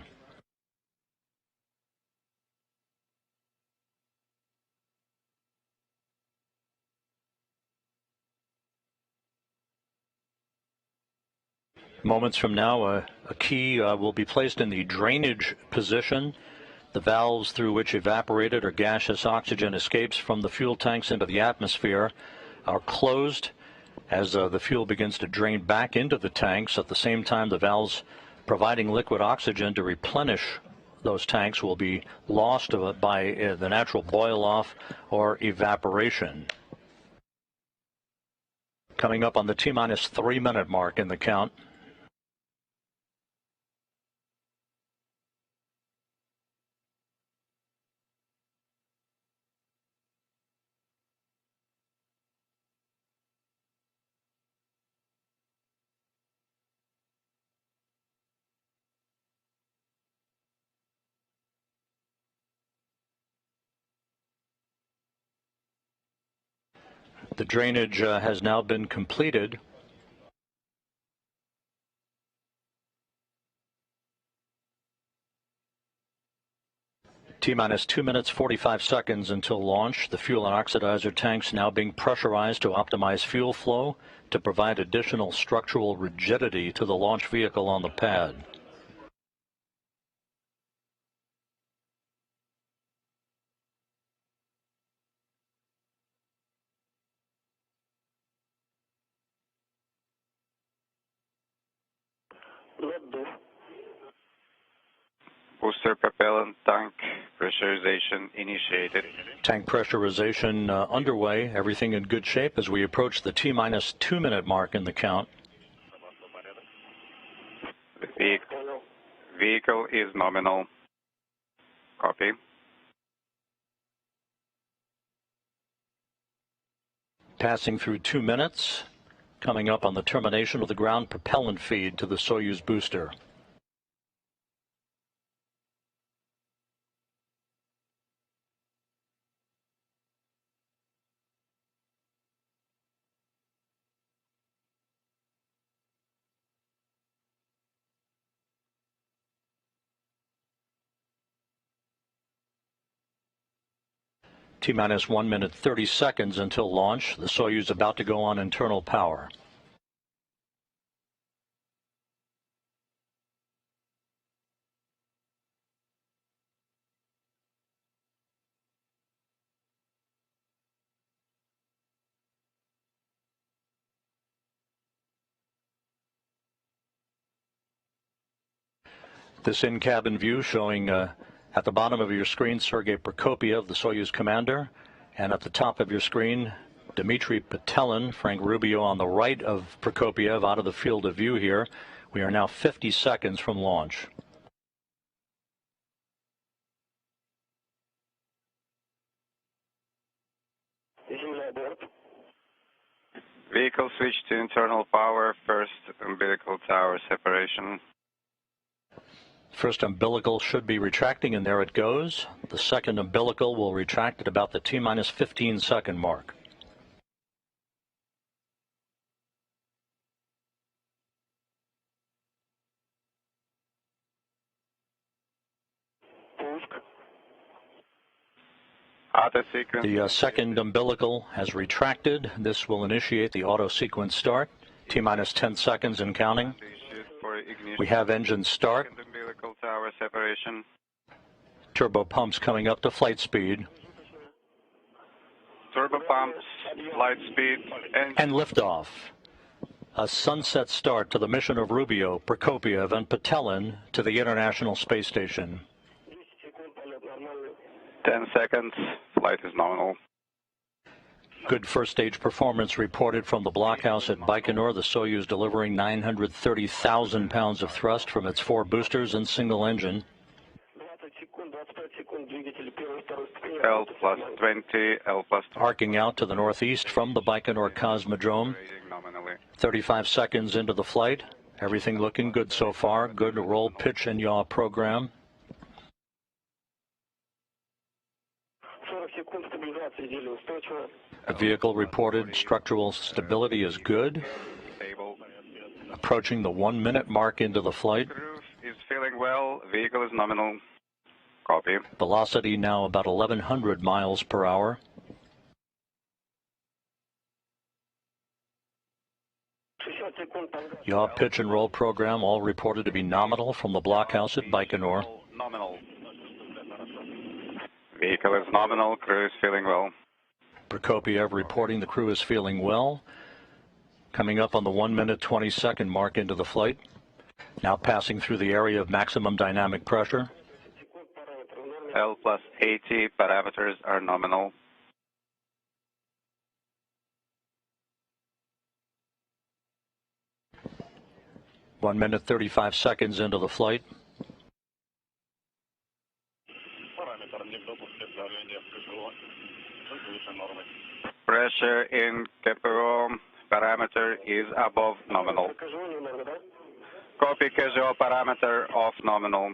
Moments from now, a key will be placed in the drainage position. The valves through which evaporated or gaseous oxygen escapes from the fuel tanks into the atmosphere are closed as the fuel begins to drain back into the tanks. At the same time, the valves providing liquid oxygen to replenish those tanks will be lost by the natural boil-off or evaporation. Coming up on the T-minus 3-minute mark in the count. The drainage has now been completed. T-minus 2 minutes 45 seconds until launch. The fuel and oxidizer tanks now being pressurized to optimize fuel flow to provide additional structural rigidity to the launch vehicle on the pad. Booster propellant tank pressurization initiated. Tank pressurization underway. Everything in good shape as we approach the T-minus 2 minute mark in the count. The vehicle is nominal. Copy. Passing through 2 minutes. Coming up on the termination of the ground propellant feed to the Soyuz booster. T-minus 1 minute 30 seconds until launch. The Soyuz about to go on internal power. This in-cabin view showing at the bottom of your screen, Sergey Prokopyev, the Soyuz commander, and at the top of your screen, Dmitri Petelin, Frank Rubio on the right of Prokopyev out of the field of view here. We are now 50 seconds from launch. Vehicle switch to internal power, first umbilical tower separation. First umbilical should be retracting, and there it goes. The second umbilical will retract at about the T-minus 15 second mark. The second umbilical has retracted. This will initiate the auto sequence start. T-minus 10 seconds and counting. We have engine start. Tower separation. Turbo pumps coming up to flight speed. Turbo pumps, light speed, and liftoff. A sunset start to the mission of Rubio, Prokopyev, and Petelin to the International Space Station. 10 seconds. Flight is nominal. Good first stage performance reported from the blockhouse at Baikonur. The Soyuz delivering 930,000 pounds of thrust from its 4 boosters and single engine. L plus 20, L plus 20. Arcing out to the northeast from the Baikonur Cosmodrome. 35 seconds into the flight. Everything looking good so far. Good roll, pitch, and yaw program. The vehicle reported structural stability is good. Stable. Approaching the 1 minute mark into the flight. Crew is feeling well. Vehicle is nominal. Copy. Velocity now about 1,100 miles per hour. Yaw pitch and roll program all reported to be nominal from the blockhouse at Baikonur. Nominal. Vehicle is nominal. Crew is feeling well. Prokopyev reporting the crew is feeling well. Coming up on the 1 minute 20-second mark into the flight. Now passing through the area of maximum dynamic pressure. L plus 80 parameters are nominal. One minute 35 seconds into the flight. Pressure in KPO parameter is above nominal. Copy casual parameter of nominal.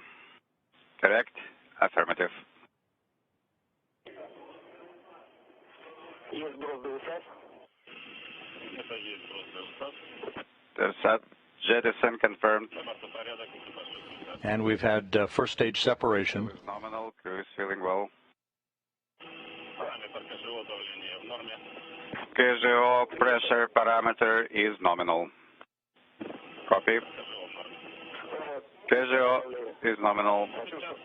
Correct? Affirmative. The Sept jettison confirmed. And we've had first stage separation. Nominal. Crew is feeling well. Casual pressure parameter is nominal. Copy. Casual is nominal.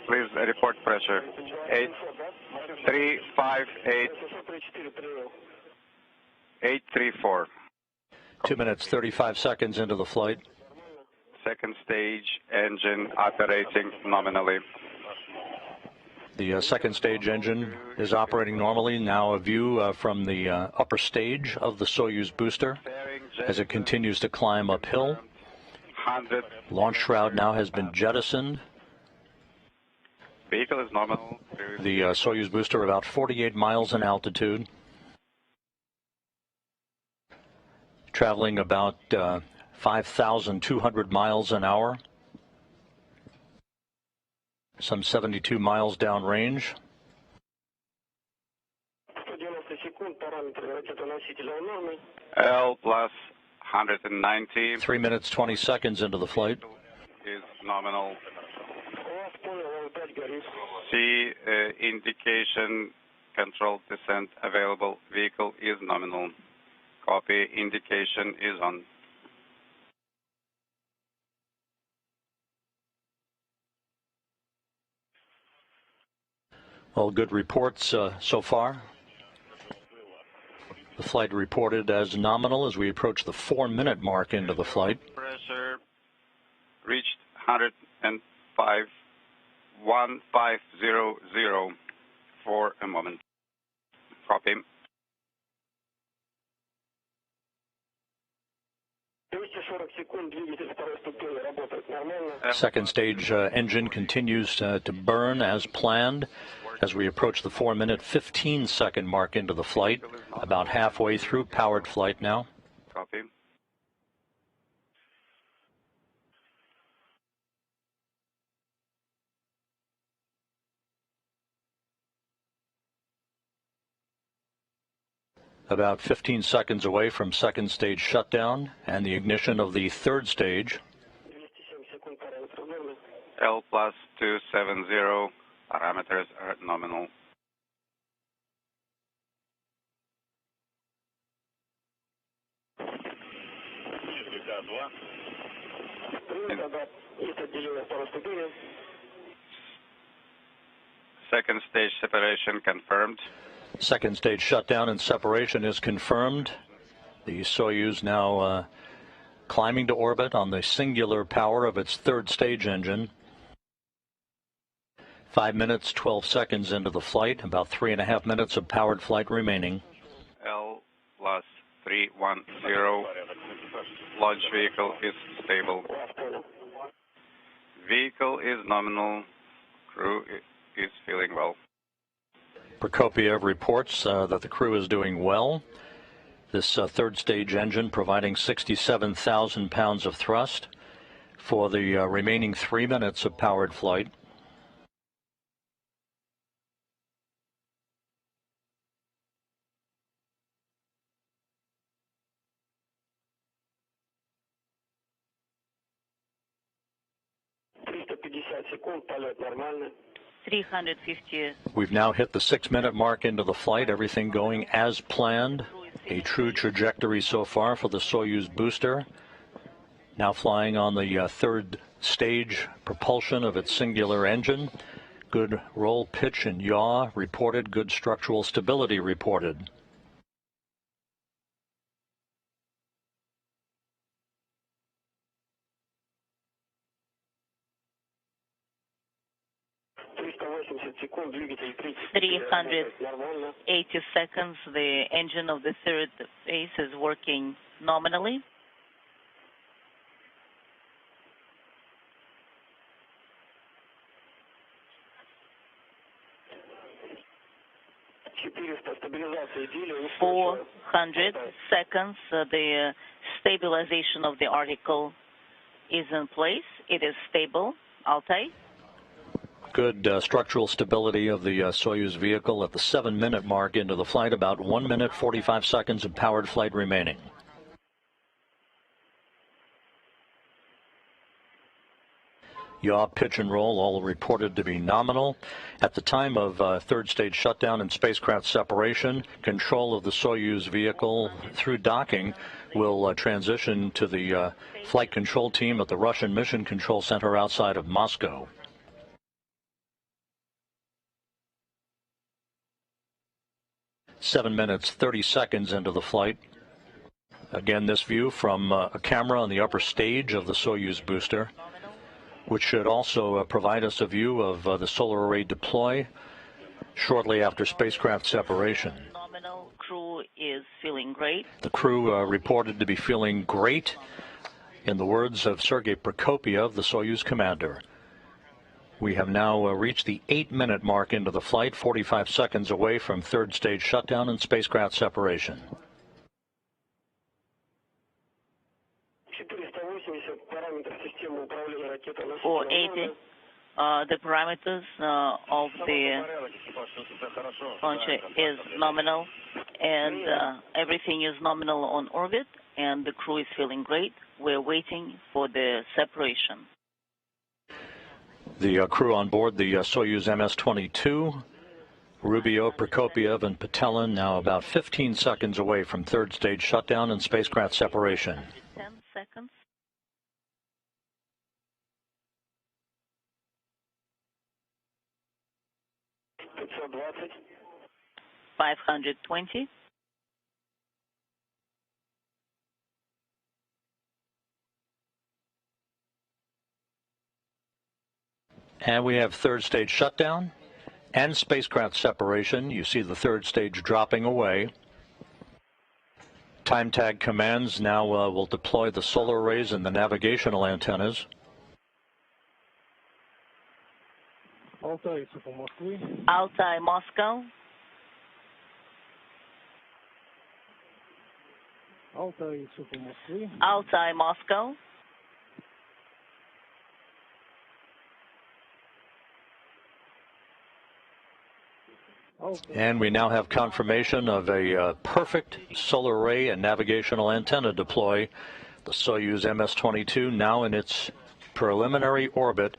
Please report pressure. 834. 2 minutes 35 seconds into the flight. Second stage engine operating nominally. The second stage engine is operating normally. Now a view from the upper stage of the Soyuz booster as it continues to climb uphill. Launch shroud now has been jettisoned. Vehicle is nominal. The Soyuz booster about 48 miles in altitude. Traveling about 5,200 miles an hour. Some 72 miles downrange. L plus 190. 3 minutes 20 seconds into the flight. Is nominal. C indication controlled descent available. Vehicle is nominal. Copy. Indication is on. All good reports so far. The flight reported as nominal as we approach the 4 minute mark into the flight. Pressure reached 105,1500 for a moment. Copy. Second stage engine continues to burn as planned as we approach the 4 minute 15 second mark into the flight, about halfway through powered flight now. Copy. About 15 seconds away from second stage shutdown and the ignition of the third stage. L plus 270 parameters are nominal. Second stage separation confirmed. Second stage shutdown and separation is confirmed. The Soyuz now climbing to orbit on the singular power of its third stage engine. 5 minutes, 12 seconds into the flight, about 3.5 minutes of powered flight remaining. L plus 310. Launch vehicle is stable. Vehicle is nominal. Crew is feeling well. Prokopyev reports that the crew is doing well. This third stage engine providing 67,000 pounds of thrust for the remaining 3 minutes of powered flight. 350. We've now hit the 6-minute mark into the flight, everything going as planned. A true trajectory so far for the Soyuz booster. Now flying on the third stage propulsion of its singular engine. Good roll, pitch, and yaw reported. Good structural stability reported. $380. The engine of the third phase is working nominally. $400. The stabilization of the article is in place. It is stable. Altai. Good structural stability of the Soyuz vehicle at the 7-minute mark into the flight, about 1 minute 45 seconds of powered flight remaining. Yaw, pitch, and roll all reported to be nominal. At the time of third stage shutdown and spacecraft separation, control of the Soyuz vehicle through docking will transition to the flight control team at the Russian Mission Control Center outside of Moscow. Seven minutes, 30 seconds into the flight. Again, this view from a camera on the upper stage of the Soyuz booster, which should also provide us a view of the solar array deploy shortly after spacecraft separation. Nominal crew is feeling great. The crew reported to be feeling great, in the words of Sergey Prokopyev, the Soyuz commander. We have now reached the 8-minute mark into the flight, 45 seconds away from third stage shutdown and spacecraft separation. 480. The parameters of the launcher is nominal, and everything is nominal on orbit, and the crew is feeling great. We're waiting for the separation. The crew on board the Soyuz MS-22, Rubio, Prokopyev, and Petelin, now about 15 seconds away from third stage shutdown and spacecraft separation. 10 seconds. $520. And we have third stage shutdown and spacecraft separation. You see the third stage dropping away. Time tag commands now will deploy the solar arrays and the navigational antennas. Altai, Moscow. Altai, Moscow. And we now have confirmation of a perfect solar array and navigational antenna deploy. The Soyuz MS-22 now in its preliminary orbit,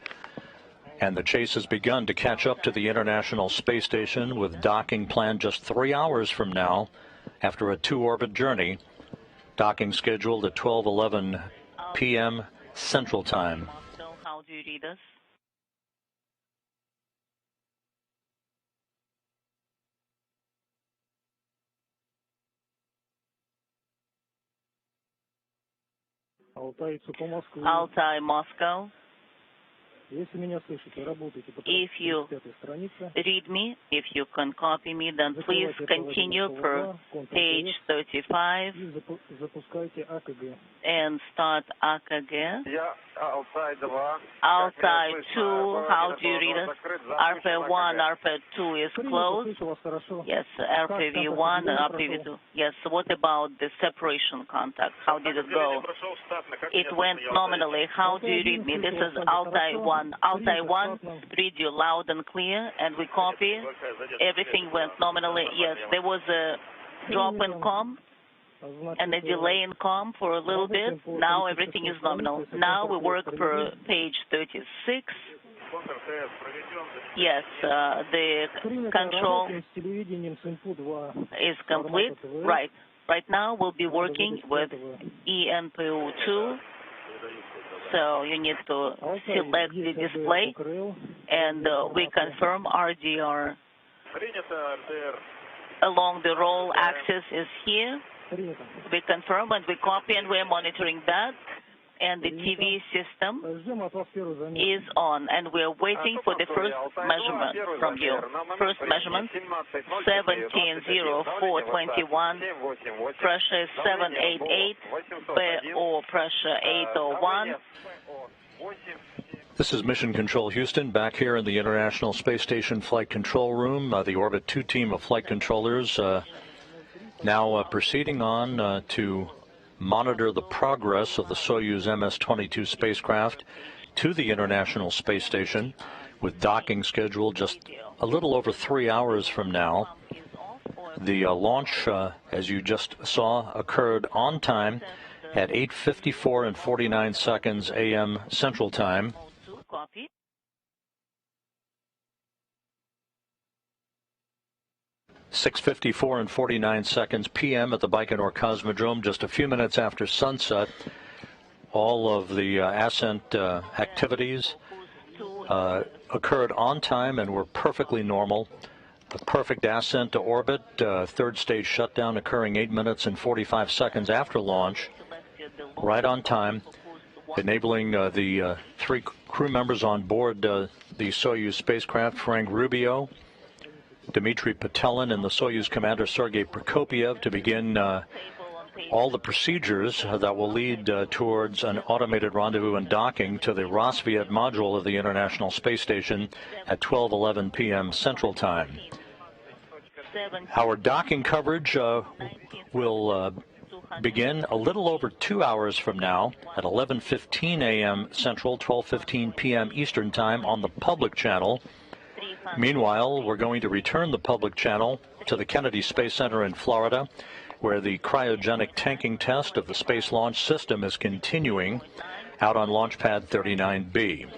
and the chase has begun to catch up to the International Space Station, with docking planned just 3 hours from now after a 2-orbit journey. Docking scheduled at 12:11 p.m. Central Time. So how do you read us? Altai, Moscow. If you read me, if you can copy me, then please continue per page 35 and start AKG. Altai 2, how do you read it? RP1, RP2 is closed. Yes, RPV1 and RPV2. Yes, what about the separation contact? How did it go? It went nominally. How do you read me? This is Altai 1. Altai 1, read you loud and clear, and we copy. Everything went nominally. Yes, there was a drop in comm. and a delay in COM for a little bit. Now everything is nominal. Now we work per page 36. Yes, the control is complete. Right. Right now we'll be working with ENPU2. So you need to select the display, and we confirm RDR along the roll axis is here. We confirm and we copy, and we're monitoring that. And the TV system is on, and we're waiting for the first measurement from you. First measurement, 170421, pressure is 788, BO pressure 801. This is Mission Control Houston, back here in the International Space Station Flight Control Room. The Orbit 2 team of flight controllers now proceeding on to monitor the progress of the Soyuz MS-22 spacecraft to the International Space Station, with docking scheduled just a little over 3 hours from now. The launch, as you just saw, occurred on time at 8:54 and 49 seconds a.m. Central Time. 6:54 and 49 seconds p.m. at the Baikonur Cosmodrome, just a few minutes after sunset. All of the ascent activities occurred on time and were perfectly normal. A perfect ascent to orbit, third stage shutdown occurring 8 minutes and 45 seconds after launch, right on time, enabling the three crew members on board the Soyuz spacecraft, Frank Rubio, Dmitri, Petelin, and the Soyuz commander Sergey Prokopyev, to begin all the procedures that will lead towards an automated rendezvous and docking to the Roscosmos module of the International Space Station at 12:11 p.m. Central Time. Our docking coverage will begin a little over 2 hours from now at 11:15 a.m. Central, 12:15 p.m. Eastern Time on the public channel. Meanwhile, we're going to return the public channel to the Kennedy Space Center in Florida, where the cryogenic tanking test of the Space Launch System is continuing out on Launch Pad 39B.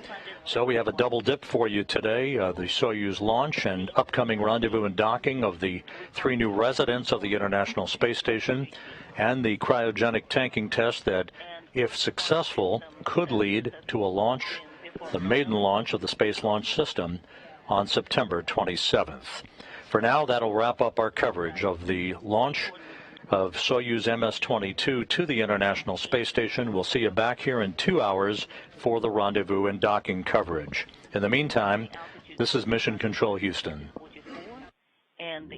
So we have a double dip for you today, the Soyuz launch and upcoming rendezvous and docking of the three new residents of the International Space Station, and the cryogenic tanking test that, if successful, could lead to a launch, the maiden launch of the Space Launch System on September 27th. For now, that'll wrap up our coverage of the launch of Soyuz MS-22 to the International Space Station. We'll see you back here in 2 hours for the rendezvous and docking coverage. In the meantime, this is Mission Control Houston. And